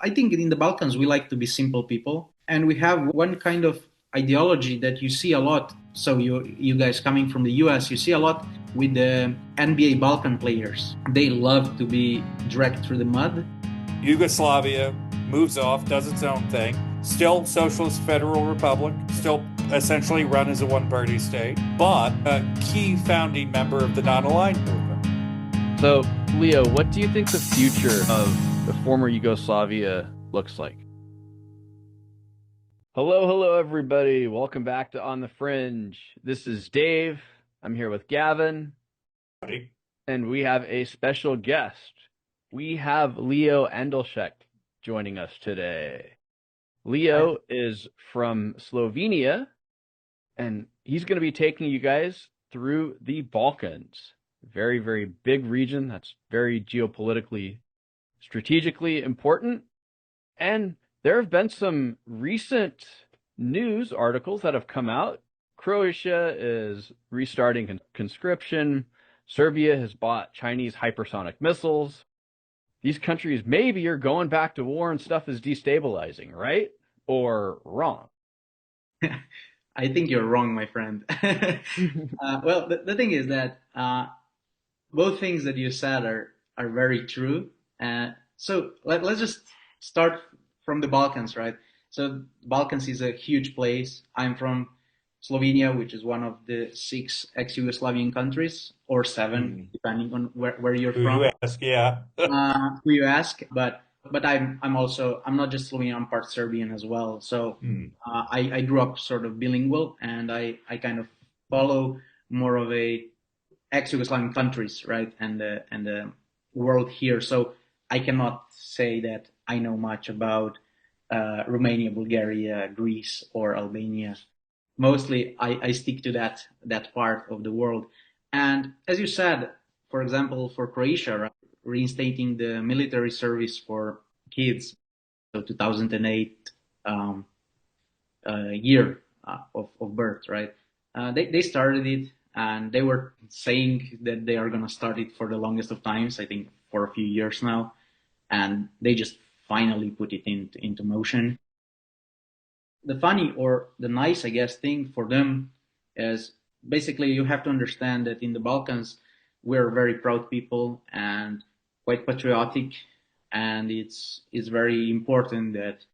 I think in the Balkans, we like to be simple people, and we have one kind of ideology that you see a lot. So you guys coming from the US, you see a lot with the NBA Balkan players. They love to be dragged through the mud. Yugoslavia moves off, does its own thing. Still Socialist Federal Republic, still essentially run as a one-party state, but a key founding member of the non-aligned movement. So, Leo, what do you think the future of the former Yugoslavia looks like? Hello, everybody. Welcome back to On the Fringe. This is Dave. I'm here with Gavin. Howdy. And we have a special guest. We have Leo Andolsek joining us today. Leo is from Slovenia, and he's going to be taking you guys through the Balkans. Very, very big region that's very geopolitically, strategically important. And there have been some recent news articles that have come out. Croatia is restarting conscription. Serbia has bought Chinese hypersonic missiles. These countries maybe are going back to war and stuff is destabilizing, right? Or wrong? I think you're wrong, my friend. Well, the thing is that both things that you said are very true. So let's just start from the Balkans, right? So Balkans is a huge place. I'm from Slovenia, which is one of the 6 ex-Yugoslavian countries, or 7, depending on where you're Who from. you ask, yeah. Who you ask, but I'm not just Slovenian, I'm part Serbian as well. So I grew up sort of bilingual, and I kind of follow more of a ex-Yugoslavian countries, right, and the world here. So I cannot say that I know much about Romania, Bulgaria, Greece, or Albania. Mostly, I stick to that part of the world. And as you said, for example, for Croatia, right, reinstating the military service for kids, so 2008 year of birth, right? They started it, and they were saying that they are going to start it for the longest of times, I think for a few years now, and they just finally put it into motion. The funny or the nice, I guess, thing for them is basically you have to understand that in the Balkans, we're very proud people and quite patriotic, and it's very important that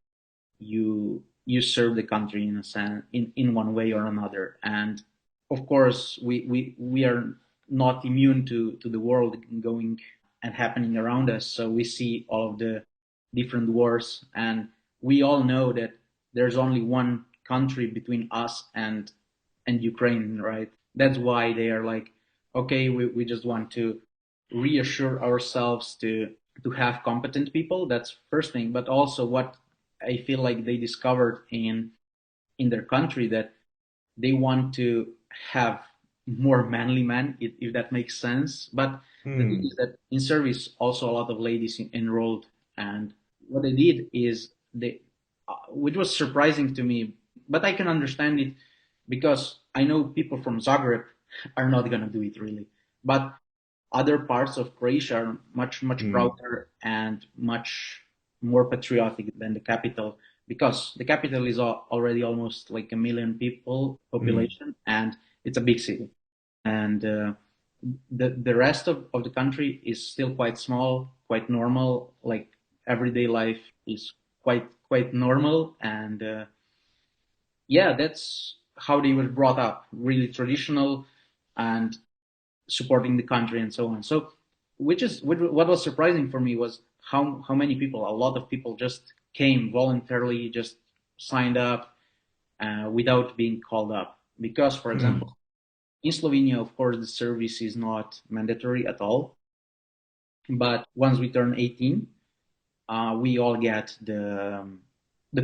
you serve the country in a sense, in one way or another. And of course, we are not immune to the world going and happening around us. So we see all of the different wars, and we all know that there's only one country between us and Ukraine, right? That's why they are like, okay, we just want to reassure ourselves to have competent people. That's first thing, but also what I feel like they discovered in their country, that they want to have more manly men, if that makes sense. But the thing is that in service, also a lot of ladies enrolled, and what they did is which was surprising to me, but I can understand it because I know people from Zagreb are not going to do it really, but other parts of Croatia are much prouder and much more patriotic than the capital, because the capital is already almost like a million people population, and it's a big city, and the rest of the country is still quite small, quite normal. Like everyday life is quite normal, and yeah, that's how they were brought up, really traditional and supporting the country and so on. So, what was surprising for me was how many people, a lot of people, just came voluntarily, just signed up without being called up. Because, for example, in Slovenia, of course, the service is not mandatory at all. But once we turn 18, we all get the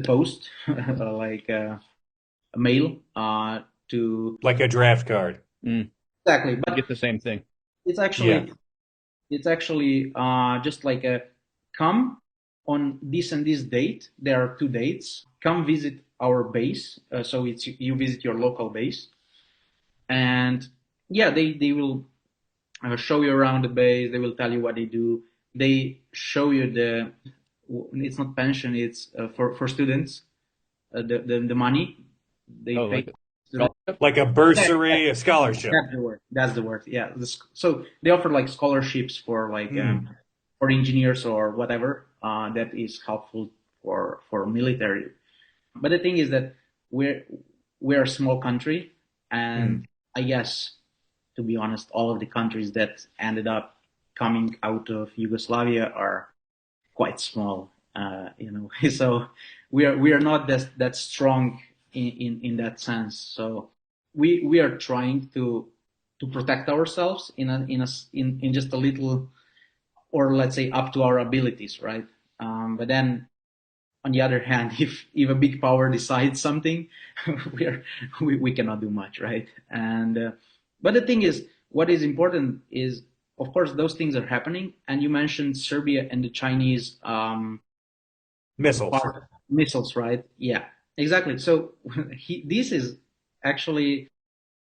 post, like a mail to Like a draft card. exactly. You But get the same thing. it's Yeah. actually it's actually just like a come on this and this date. There are 2 dates. Come visit our base. So it's you visit your local base, and yeah, they will show you around the base. They will tell you what they do. They show you it's not pension, it's for students, the money they Oh, pay. like a Students. scholarship? Like a bursary, a scholarship. That's the word. That's the word. Yeah. So they offer like scholarships for like for engineers or whatever. That is helpful for military. But the thing is that we're a small country, and I guess, to be honest, all of the countries that ended up coming out of Yugoslavia are quite small. So we are not that strong in that sense. So we are trying to protect ourselves in just a little, or let's say up to our abilities, right? But then on the other hand, if a big power decides something, we cannot do much, right? And but the thing is, what is important is, of course, those things are happening. And you mentioned Serbia and the Chinese Missiles. missiles, right? Yeah, exactly. So this is actually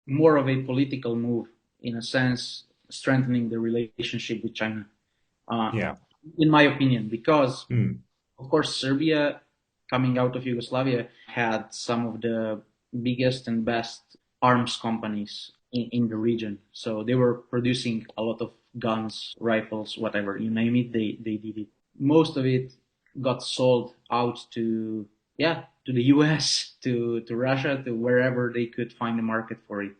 more of a political move, in a sense, strengthening the relationship with China, uh, Yeah. in my opinion, because of course, Serbia, coming out of Yugoslavia, had some of the biggest and best arms companies in the region. So they were producing a lot of guns, rifles, whatever, you name it, they did it. Most of it got sold out to, yeah, to the US, to Russia, to wherever they could find a market for it.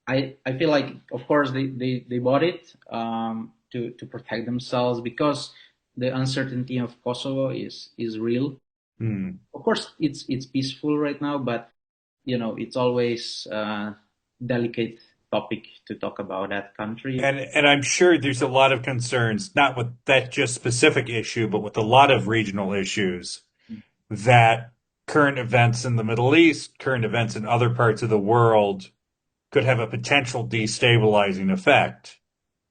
I feel like, of course, they bought it to protect themselves, because the uncertainty of Kosovo is real. Of course, it's peaceful right now, but it's always a delicate topic to talk about that country. And I'm sure there's a lot of concerns, not with that just specific issue, but with a lot of regional issues, that current events in the Middle East, current events in other parts of the world could have a potential destabilizing effect,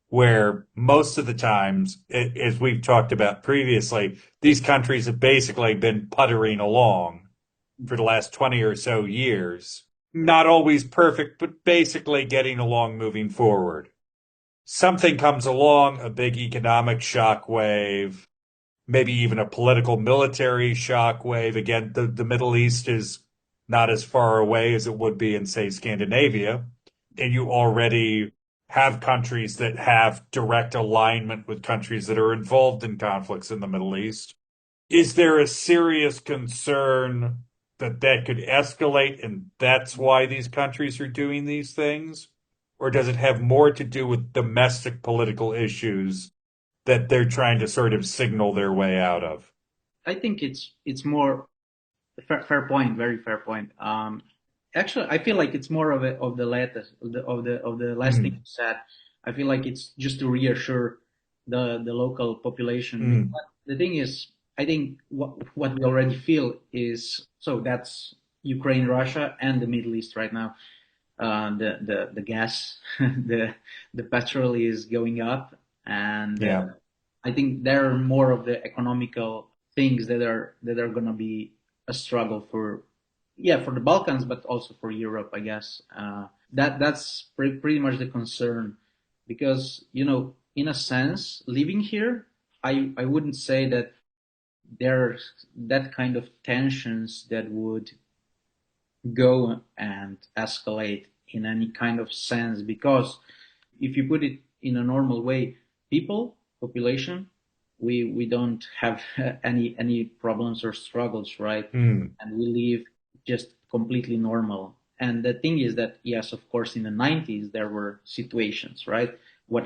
where most of the times, as we've talked about previously, these countries have basically been puttering along for the last 20 or so years. Not always perfect, but basically getting along, moving forward. Something comes along, a big economic shockwave, maybe even a political military shockwave. Again, the Middle East is not as far away as it would be in, say, Scandinavia. And you already have countries that have direct alignment with countries that are involved in conflicts in the Middle East. Is there a serious concern that could escalate and that's why these countries are doing these things? Or does it have more to do with domestic political issues that they're trying to sort of signal their way out of? I think it's more fair point, very fair point. Actually, I feel like it's more of the latest of the last thing you said. I feel like it's just to reassure the local population. Because the thing is, I think what we already feel is, so that's Ukraine, Russia, and the Middle East right now. The gas, the petrol is going up, and I think there are more of the economical things that are gonna be a struggle for, yeah, for the Balkans, but also for Europe, I guess. That's pretty much the concern, because in a sense, living here, I wouldn't say that there's that kind of tensions that would go and escalate in any kind of sense, because if you put it in a normal way, population, we don't have any problems or struggles, right? And we live just completely normal. And the thing is that, yes, of course, in the 90s there were situations, right? We're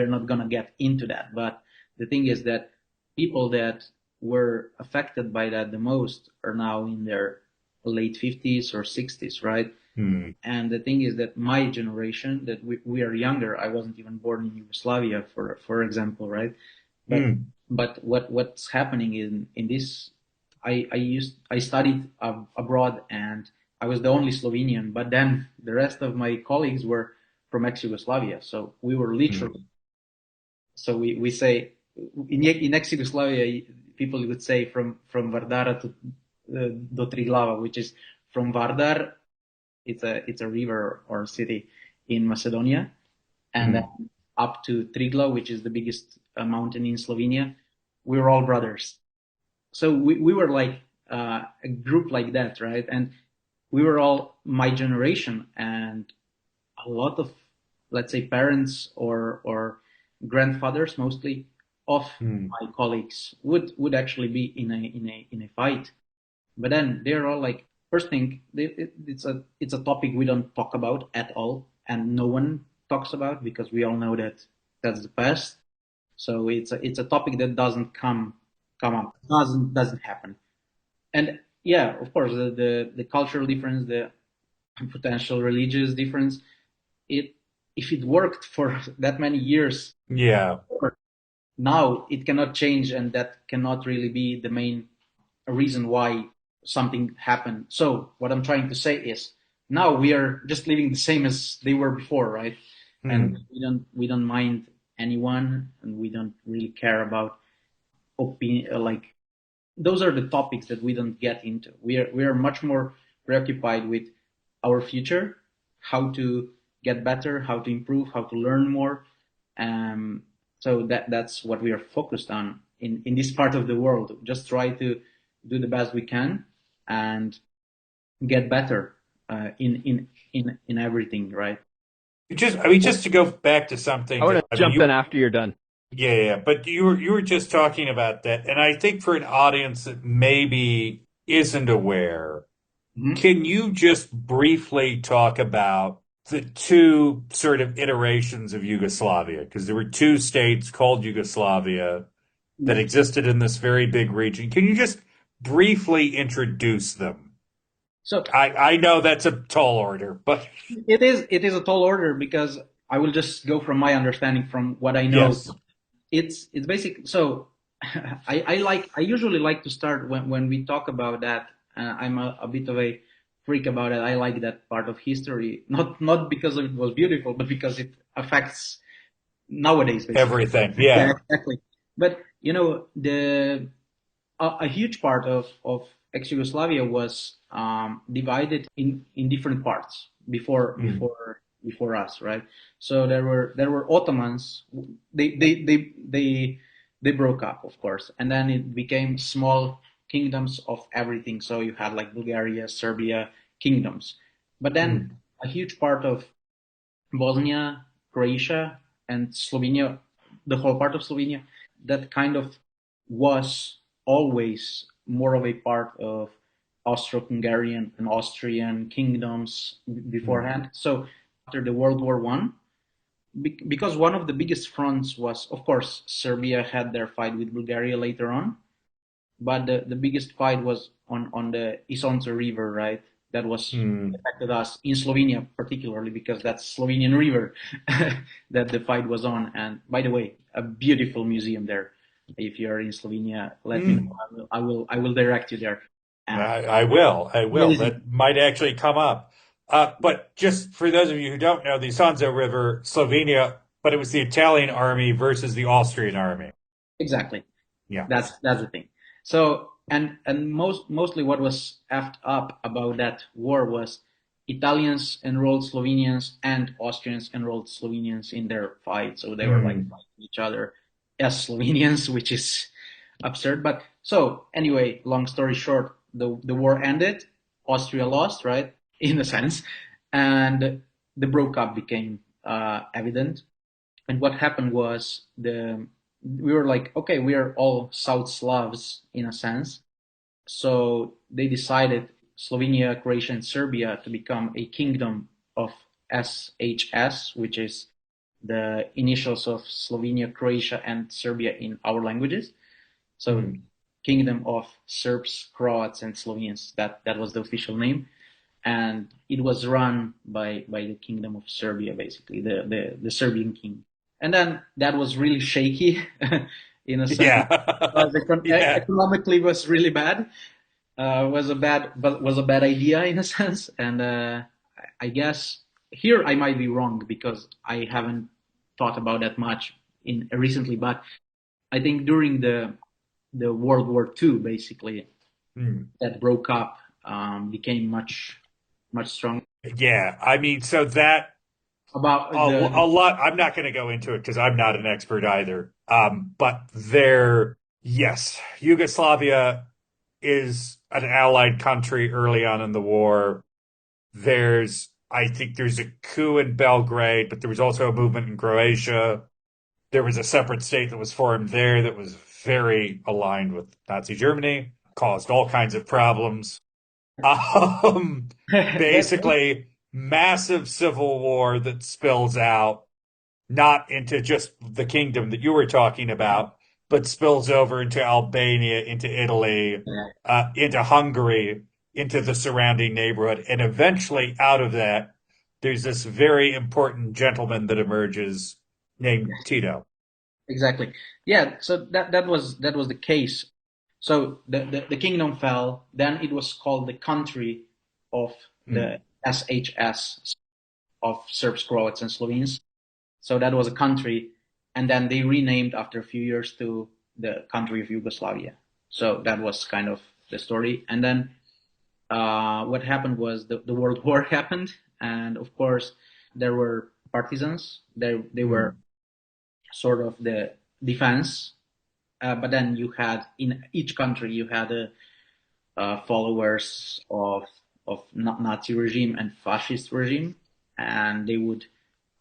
not gonna get into that, but the thing is that people that were affected by that the most are now in their late 50s or 60s, right? And the thing is that my generation, that we are younger. I wasn't even born in Yugoslavia, for example, right? But what's happening in this, I studied abroad, and I was the only Slovenian, but then the rest of my colleagues were from ex-Yugoslavia, so we were literally, so we say in ex-Yugoslavia, people would say from Vardara to do Triglava, which is from Vardar. It's a river or city in Macedonia, and then up to Triglav, which is the biggest mountain in Slovenia. we were all brothers. So we were like a group like that, right? And we were all my generation, and a lot of, let's say, parents or grandfathers mostly of my colleagues would actually be in a fight. But then they're all like, first thing, it's a topic we don't talk about at all, and no one talks about because we all know that that's the past. So it's a topic that doesn't come up, doesn't happen. And yeah, of course, the cultural difference, the potential religious difference, it if it worked for that many years, Yeah. now it cannot change, and that cannot really be the main reason why something happened. So what I'm trying to say is, now we are just living the same as they were before, right? And we don't mind anyone, and we don't really care about opinion. Like, those are the topics that we don't get into. We are much more preoccupied with our future, how to get better, how to improve, how to learn more. So that's what we are focused on in this part of the world. Just try to do the best we can and get better in everything, right? Just to go back to something I want that, to jump in after you're done. yeah, but you were just talking about that, and I think for an audience that maybe isn't aware, Mm-hmm. can you just briefly talk about the two sort of iterations of Yugoslavia? Because there were two states called Yugoslavia that Yes. existed in this very big region. Can you just briefly introduce them? So I know that's a tall order, but it is a tall order, because I will just go from my understanding, from what I know. yes, It's basic. So I usually like to start when we talk about that. I'm a bit of a freak about it. I like that part of history, not because it was beautiful, but because it affects nowadays, basically. everything. Yeah, Yeah. exactly. But the a huge part of ex-Yugoslavia was divided in different parts before us, right? So there were Ottomans. They broke up, of course, and then it became small kingdoms of everything. So you had like Bulgaria, Serbia kingdoms, but then a huge part of Bosnia, Croatia, and Slovenia, the whole part of Slovenia, that kind of was always more of a part of Austro-Hungarian and Austrian kingdoms beforehand. So after the World War One, because one of the biggest fronts was, of course, Serbia had their fight with Bulgaria later on, but the biggest fight was on the Isonzo River, right? That was affected us in Slovenia particularly, because that's Slovenian river that the fight was on. And by the way, a beautiful museum there. If you're in Slovenia, let me know. I will direct you there. I will. I will. Amazing. That might actually come up. But just for those of you who don't know, the Isonzo River, Slovenia, but it was the Italian army versus the Austrian army. Exactly. Yeah. That's the thing. So and mostly what was effed up about that war was Italians enrolled Slovenians and Austrians enrolled Slovenians in their fight. So they were like fighting each other as Slovenians, which is absurd. But so anyway, long story short, the war ended. Austria lost, right, in a sense, and the broke up became evident. And what happened was we were like, okay, we are all South Slavs in a sense. So they decided, Slovenia, Croatia, and Serbia, to become a kingdom of SHS, which is the initials of Slovenia, Croatia, and Serbia in our languages. So Kingdom of Serbs, Croats, and Slovenians. That was the official name, and it was run by the Kingdom of Serbia, basically the Serbian king. And then that was really shaky in a sense. Yeah. Yeah. Economically was really bad. Was a bad idea in a sense. And I guess here I might be wrong, because I haven't thought about that much in recently. But I think during the World War II, basically, that broke up, became much stronger. Yeah. I mean, so that About a lot. I'm not going to go into it because I'm not an expert either. But there Yes, Yugoslavia is an allied country early on in the war. I think there's a coup in Belgrade, but there was also a movement in Croatia. There was a separate state that was formed there that was very aligned with Nazi Germany, caused all kinds of problems. Um, That, Basically, massive civil war that spills out not into just the kingdom that you were talking about, but spills over into Albania, into Italy, into Hungary, into the surrounding neighborhood. And eventually, out of that, there's this very important gentleman that emerges named Tito. exactly. Yeah. So that was the case. So the kingdom fell. Then it was called the country of Mm. the SHS of Serbs, Croats, and Slovenes. So that was a country, and then they renamed after a few years to the country of Yugoslavia. So that was kind of the story. And then what happened was the World War happened, and of course there were partisans. They were Mm. sort of the defense, but then you had in each country you had followers of Nazi regime and fascist regime, and they would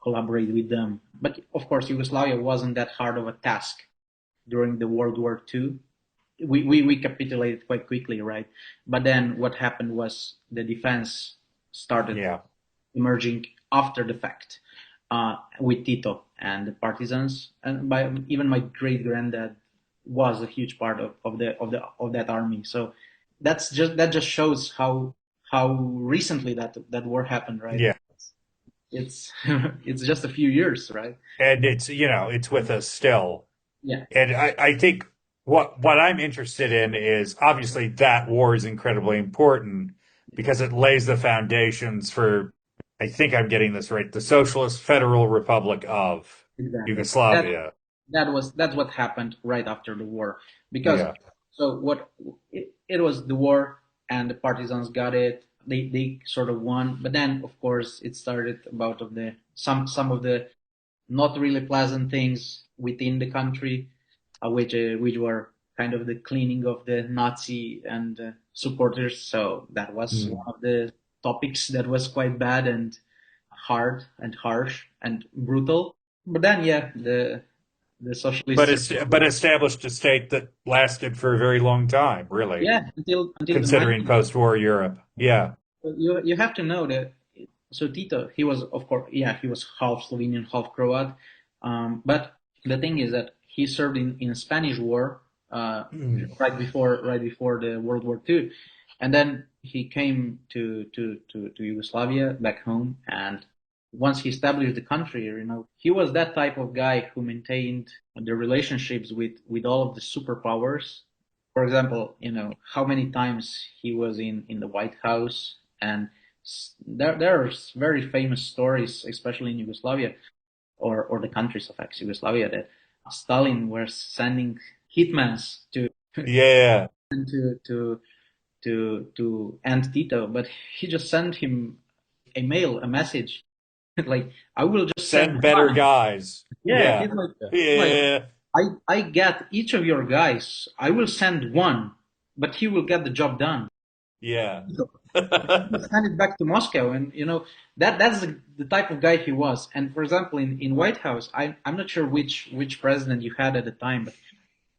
collaborate with them. But of course, Yugoslavia wasn't that hard of a task during the World War II. We capitulated quite quickly, right? But then what happened was the defense started Yeah. emerging after the fact with Tito and the partisans, and by even my great granddad was a huge part of that army. So that just shows how recently that war happened, right? Yeah. It's it's just a few years, right? And it's with us still. Yeah, And I think what I'm interested in is obviously that war is incredibly important because it lays the foundations for, I think I'm getting this right, the Socialist Federal Republic of exactly. Yugoslavia. That's what happened right after the war, because Yeah. so what it was the war and the partisans got it. They sort of won, but then of course it started about of the some of the not really pleasant things within the country, which were kind of the cleaning of the Nazi and supporters. So that was Mm. one of the topics that was quite bad and hard and harsh and brutal. But then, yeah, the But socialists, but established a state that lasted for a very long time, really, yeah, until the considering 90s. post-war Europe. Yeah. You have to know that. So Tito, he was of course, yeah, he was half Slovenian, half Croat. But the thing is that he served in a Spanish war Mm. right before the World War II, and then he came to Yugoslavia back home. And once he established the country, he was that type of guy who maintained the relationships with all of the superpowers. For example, how many times he was in the White House, and there are very famous stories, especially in Yugoslavia or the countries of ex-Yugoslavia, that Stalin was sending hitmans Yeah. to to to end Tito, but he just sent him a message like, I will just send Send better one. guys. Yeah, Yeah. he's like Yeah. I get each of your guys. I will send one, but he will get the job done. Yeah. Send it back to Moscow, and that's the type of guy he was. And for example, in White House, I'm not sure which president you had at the time, but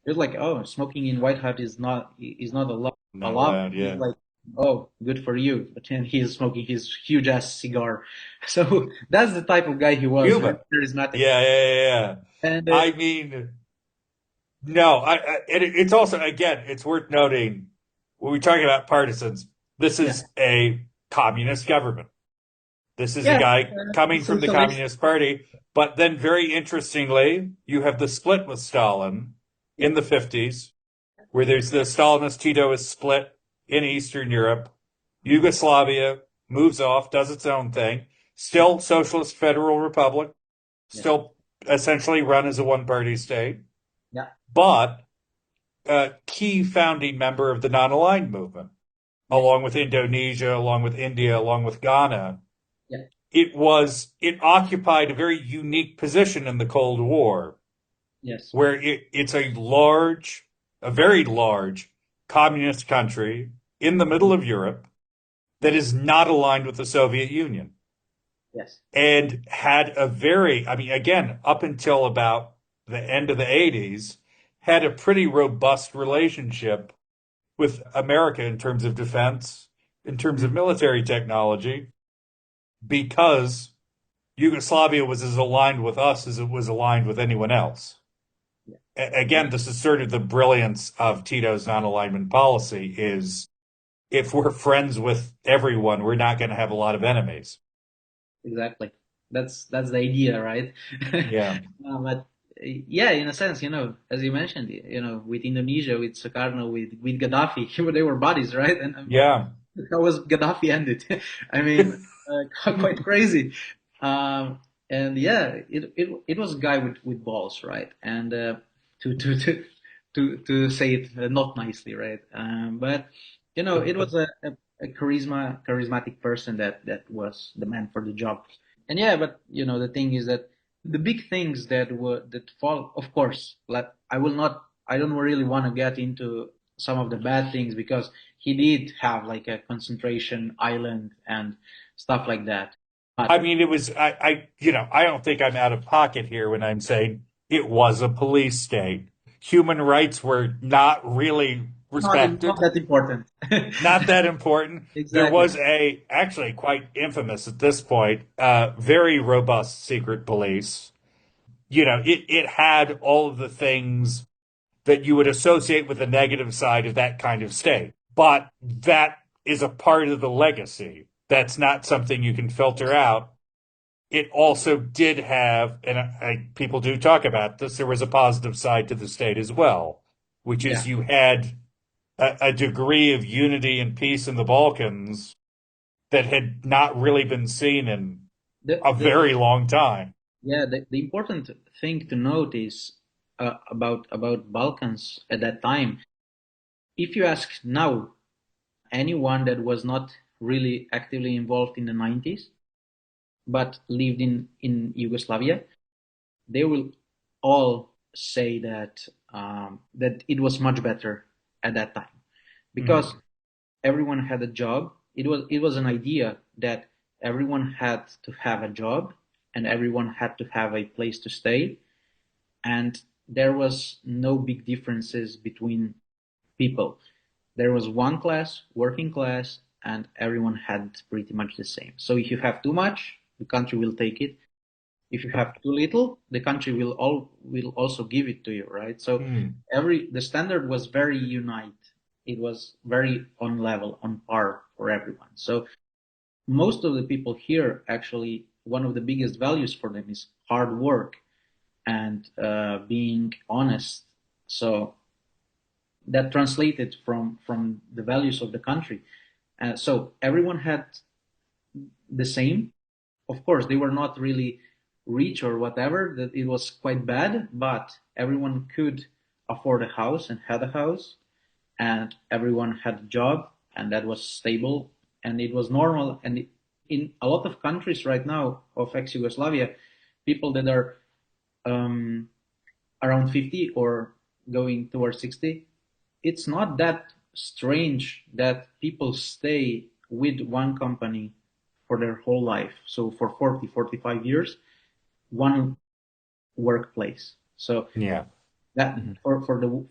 it was like, oh, smoking in White House is not Not allowed. allowed. He's Yeah. like, oh, good for you, but then he's smoking his huge ass cigar. So that's the type of guy he was, very Cuba. charismatic. Yeah. Yeah. Yeah. And I mean, no, it's also, again, it's worth noting when we talk about partisans, this yeah, is a communist government. This is a yeah, guy coming from the socialist. Communist Party. But then, very interestingly, you have the split with Stalin Yeah, in the 50s, where there's the Stalinist Tito is split in Eastern Europe. Yugoslavia moves off, does its own thing. Still Socialist Federal Republic, yeah, still essentially run as a one-party state, yeah, but a key founding member of the non-aligned movement, yeah, along with Indonesia, along with India, along with Ghana. yeah. It occupied a very unique position in the Cold War, Yes. where it's a large a very large communist country in the middle of Europe that is not aligned with the Soviet Union Yes. and had a very, I mean, again, up until about the end of the 80s, had a pretty robust relationship with America in terms of defense, in terms of military technology, because Yugoslavia was as aligned with us as it was aligned with anyone else. Again, this is sort of the brilliance of Tito's non-alignment policy is if we're friends with everyone, we're not going to have a lot of enemies. Exactly. That's the idea, right? Yeah. But yeah, in a sense, as you mentioned, with Indonesia, with Sukarno, with Gaddafi, they were buddies, right? And Yeah. how was Gaddafi ended? I mean, quite crazy. And yeah, it was a guy with balls, right? And to say it not nicely, right? But it was a charismatic person that was the man for the job. And yeah, but the thing is that the big things that fall, of course, like I don't really want to get into some of the bad things because he did have like a concentration island and stuff like that. I But mean, it was, I don't think I'm out of pocket here when I'm saying it was a police state. Human rights were not really not respected, that important. not that important. There Exactly. was actually quite infamous at this point, very robust secret police. It had all of the things that you would associate with the negative side of that kind of state. But that is a part of the legacy. That's not something you can filter out. It also did have, and people do talk about this, there was a positive side to the state as well, which Yeah. is you had a degree of unity and peace in the Balkans that had not really been seen in The, a the, very long time. yeah, the important thing to note is about Balkans at that time. If you ask now anyone that was not really actively involved in the 90s, but lived in Yugoslavia, they will all say that it was much better at that time because Mm. everyone had a job. It was an idea that everyone had to have a job and everyone had to have a place to stay, and there was no big differences between people. There was one class, working class, and everyone had pretty much the same. So if you have too much, the country will take it. If you have too little, the country will also give it to you, right? So Mm. the standard was very unite. It was very on level, on par for everyone. So most of the people here actually one of the biggest values for them is hard work and being honest. So that translated from the values of the country. So everyone had the same. Of course, they were not really rich or whatever. That it was quite bad, but everyone could afford a house and had a house, and everyone had a job, and that was stable, and it was normal. And in a lot of countries right now of ex-Yugoslavia, people that are um, around 50 or going towards 60, it's not that strange that people stay with one company for their whole life. So for 40, 45 years, one workplace. So Yeah. that Mhm.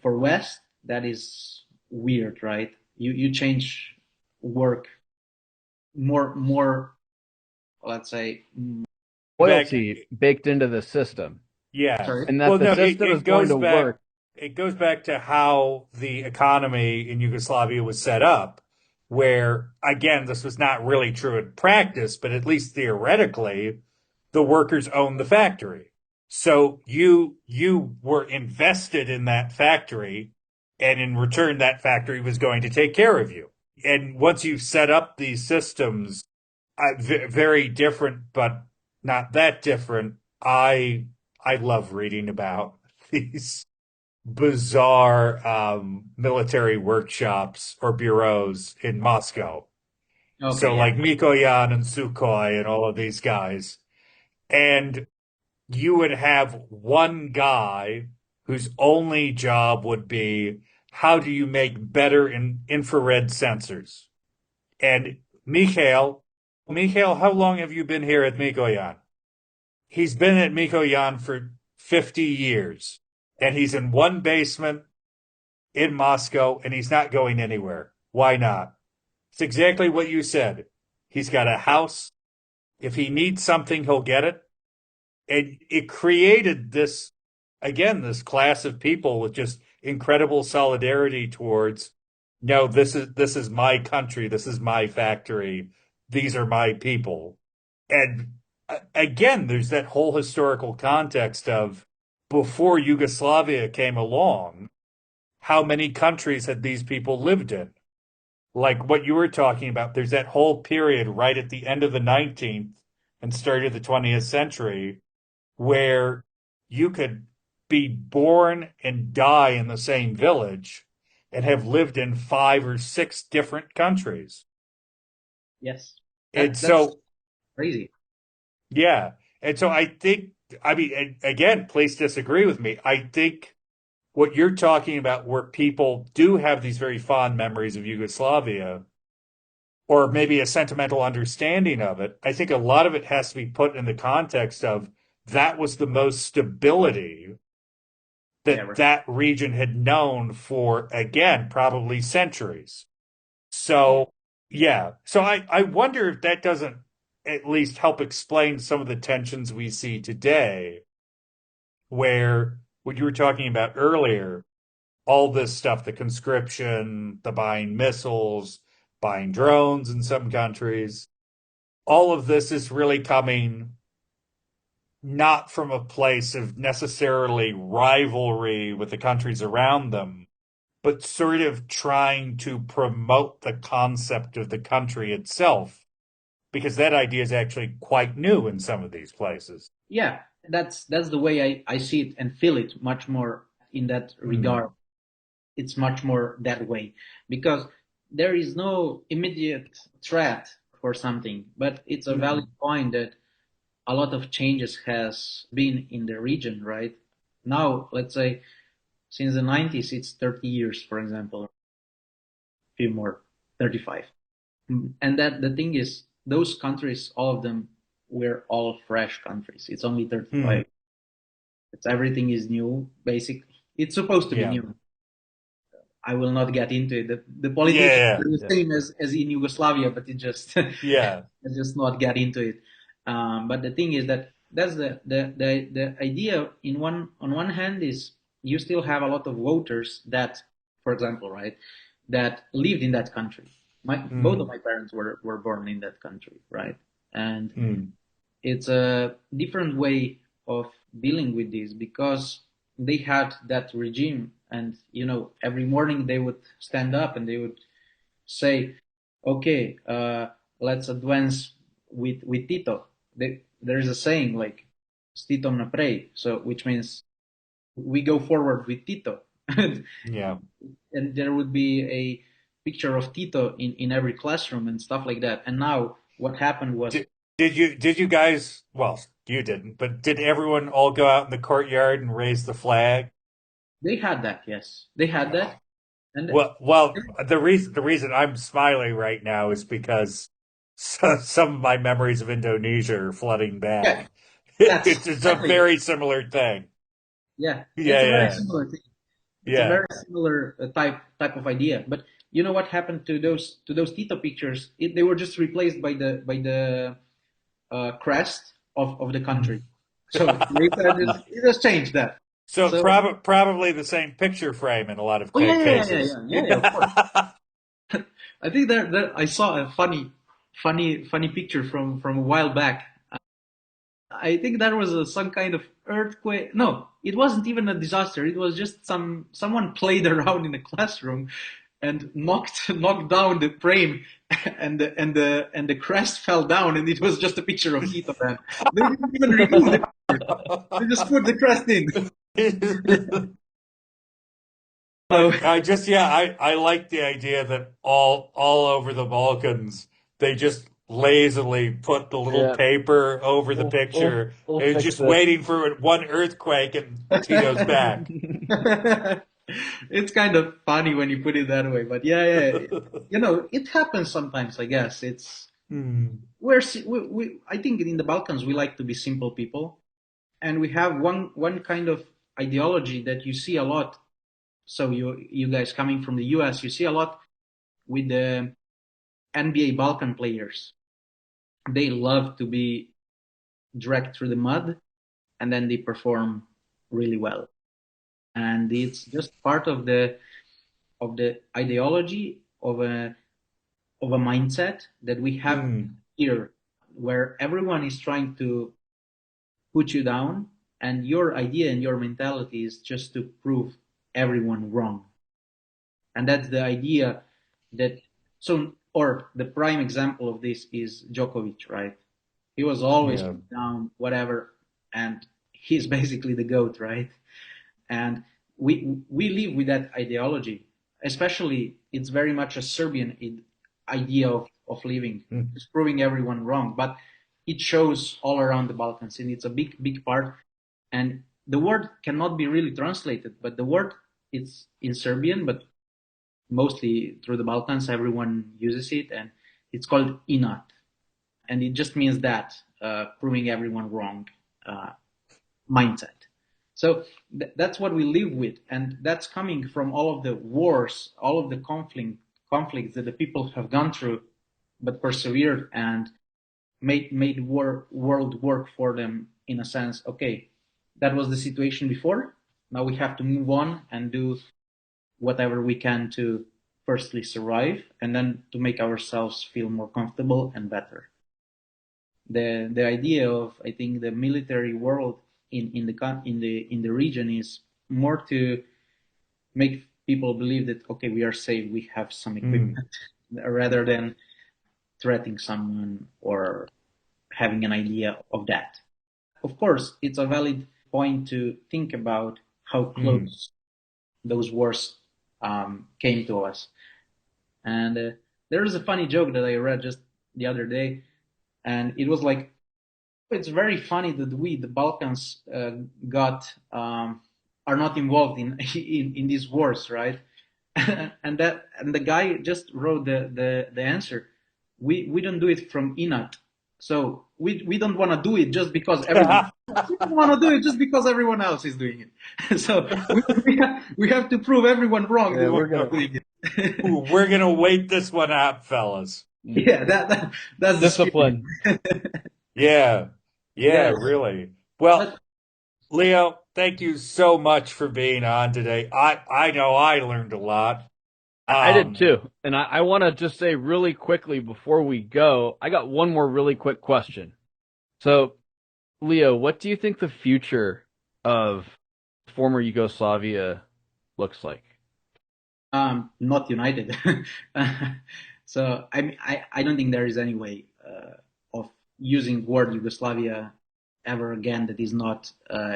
for West, that is weird, right? You change work more, let's say, Back, Loyalty baked into the system, yeah. sorry. and that Well, the no, system is going to work. it goes back to how the economy in Yugoslavia was set up, where again, this was not really true in practice, but at least theoretically, the workers owned the factory. So you were invested in that factory, and in return, that factory was going to take care of you. And once you've set up these systems, very different, but not that different. I love reading about these bizarre military workshops or bureaus in Moscow. So Okay, yeah. like Mikoyan and Sukhoi and all of these guys. And you would have one guy whose only job would be how do you make better infrared sensors? And Mikhail, how long have you been here at Mikoyan? He's been at Mikoyan for 50 years, and he's in one basement in Moscow, and he's not going anywhere. Why not? It's exactly what you said. He's got a house. If he needs something, he'll get it. And it created this, again, this class of people with just incredible solidarity towards, no, this is my country, this is my factory, these are my people. And again, there's that whole historical context of before Yugoslavia came along, how many countries had these people lived in? Like what you were talking about, there's that whole period right at the end of the 19th and start of the 20th century where you could be born and die in the same village and have lived in 5 or 6 different countries. Yes. And That's so, crazy. yeah. And so I think, I mean, again, please disagree with me. I think what you're talking about, where people do have these very fond memories of Yugoslavia, or maybe a sentimental understanding of it, I think a lot of it has to be put in the context of that was the most stability that that region had known for, again, probably centuries. So, yeah. So I wonder if that doesn't at least help explain some of the tensions we see today, where what you were talking about earlier, all this stuff, the conscription, the buying missiles, buying drones in some countries, all of this is really coming not from a place of necessarily rivalry with the countries around them, but sort of trying to promote the concept of the country itself, because that idea is actually quite new in some of these places. Yeah, that's the way I see it and feel it much more in that regard. It's much more that way because there is no immediate threat for something, but it's a valid point that a lot of changes has been in the region, right? Now, let's say since the 90s, it's 30 years, for example, a few more, 35. And that the thing is, those countries, all of them were all fresh countries. It's only 35. It's everything is new, basically. It's supposed to be new. I will not get into it. The politics are the same as in Yugoslavia, but it just let's just not get into it. But the thing is that that's the idea. On one hand is you still have a lot of voters that, for example, right, that lived in that country. Both of my parents were born in that country, right, and it's a different way of dealing with this because they had that regime. And, every morning they would stand up and they would say, okay, let's advance with Tito. There's a saying like, Stitom naprej, so which means we go forward with Tito. Yeah. And there would be a picture of Tito in every classroom and stuff like that. And now what happened was... Did you guys, well, you didn't, but did everyone all go out in the courtyard and raise the flag? They had that, yes. They had that. And well, the reason I'm smiling right now is because some of my memories of Indonesia are flooding back. Yeah, it's a very similar thing. Yeah, it's a very similar thing. It's a very similar type of idea. But you know what happened to those Tito pictures? They were just replaced by the crest of the country. So they just changed that. So probably the same picture frame in a lot of cases. Yeah, of course. I think that I saw a funny picture from a while back. I think that was some kind of earthquake. No, it wasn't even a disaster. It was just someone played around in the classroom and knocked down the frame, and the crest fell down, and it was just a picture of Tito. Man, they didn't even remove the picture. They just put the crest in. I like the idea that all over the Balkans they just lazily put the little paper over the picture and just waiting for one earthquake and Tito's back. It's kind of funny when you put it that way, but yeah. It happens sometimes. I guess it's Hmm. I think in the Balkans we like to be simple people, and we have one kind of ideology that you see a lot. So you guys coming from the U.S., you see a lot with the NBA Balkan players. They love to be dragged through the mud, and then they perform really well. And it's just part of the ideology of a mindset that we have Hmm. here, where everyone is trying to put you down, and your idea and your mentality is just to prove everyone wrong. And that's the idea that so or the prime example of this is Djokovic, right? He was always Yeah. put down, whatever, and he's basically the goat, right? And we live with that ideology. Especially, it's very much a Serbian idea of living, Hmm. just proving everyone wrong. But it shows all around the Balkans, and it's a big part. And the word cannot be really translated, but the word it's in Serbian, but mostly through the Balkans, everyone uses it, and it's called inat, and it just means that proving everyone wrong uh, mindset. So that's what we live with, and that's coming from all of the wars, all of the conflicts that the people have gone through, but persevered and made world work for them in a sense. Okay, that was the situation before. Now we have to move on and do whatever we can to firstly survive and then to make ourselves feel more comfortable and better. The idea of, I think, the military world in the region is more to make people believe that okay, we are safe, we have some Hmm. equipment, rather than threatening someone or having an idea of that. Of course, it's a valid point to think about how Hmm. close those wars came to us. And there is a funny joke that I read just the other day, and it was like, it's very funny that we, the Balkans, got are not involved in these wars, right? And the guy just wrote the answer. We don't do it from inat, so we don't want to do it just because everyone. We don't want to do it just because everyone else is doing it. So we have to prove everyone wrong Yeah, that we're we're gonna not doing Ooh, it. we're gonna wait this one out, fellas. Yeah, that's the spirit. discipline. Yeah. Yeah, Yes, really. Well, but Leo, thank you so much for being on today. I know I learned a lot. I did Um, too. And I want to just say really quickly before we go, I got one more really quick question. So, Leo, what do you think the future of former Yugoslavia looks like? not united. So I don't think there is any way of using word Yugoslavia ever again that is not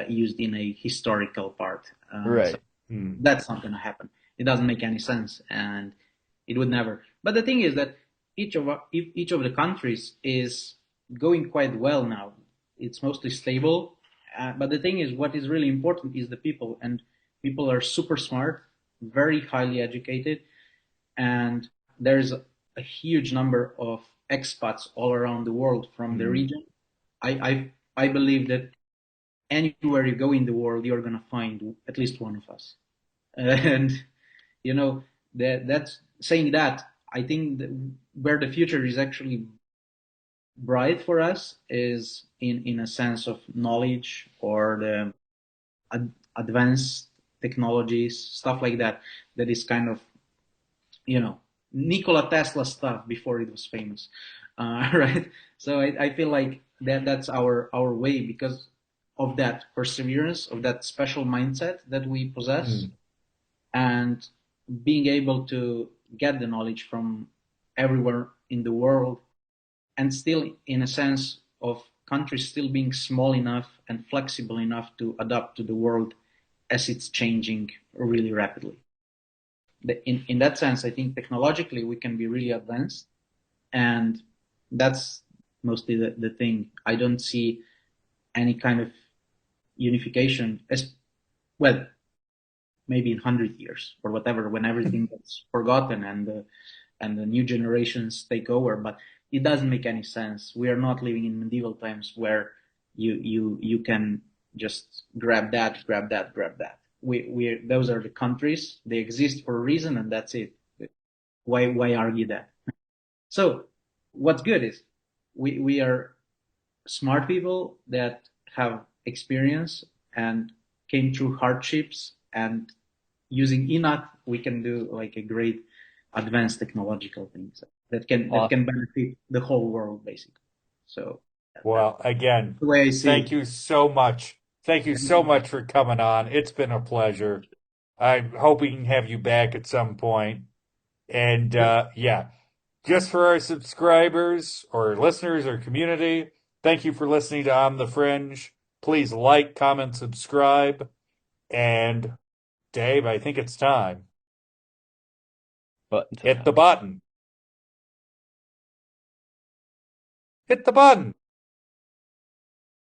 used in a historical part. So Right. hmm, that's not going to happen. It doesn't make any sense, and it would never. But the thing is that each of the countries is going quite well now. It's mostly stable. But the thing is, what is really important is the people, and people are super smart, very highly educated, and there's a huge number of expats all around the world from the hmm. region. I believe that anywhere you go in the world, you're gonna find at least one of us. And you know that's saying that I think that where the future is actually bright for us is in a sense of knowledge or the advanced technologies, stuff like that. That is kind of Nikola Tesla stuff before it was famous, right? So I feel like that's our way because of that perseverance, of that special mindset that we possess, Hmm. and being able to get the knowledge from everywhere in the world, and still in a sense of countries still being small enough and flexible enough to adapt to the world as it's changing really rapidly. In that sense, I think technologically we can be really advanced, and that's mostly the thing. I don't see any kind of unification as well. maybe in 100 years or whatever, when everything gets forgotten and the new generations take over. But it doesn't make any sense. We are not living in medieval times where you can just grab that, grab that, grab that. We those are the countries. They exist for a reason, and that's it. Why argue that? So what's good is we are smart people that have experience and came through hardships, and using enough we can do like a great advanced technological things that can benefit the whole world basically. So that's Well, again, the way I see thank it. you so much. Thank you so much for coming on. It's been a pleasure. I hope we can have you back at some point. And yeah, just for our subscribers or listeners or community, thank you for listening to On the Fringe. Please like, comment, subscribe. And Dave, I think it's time. But Hit the button. Hit the button.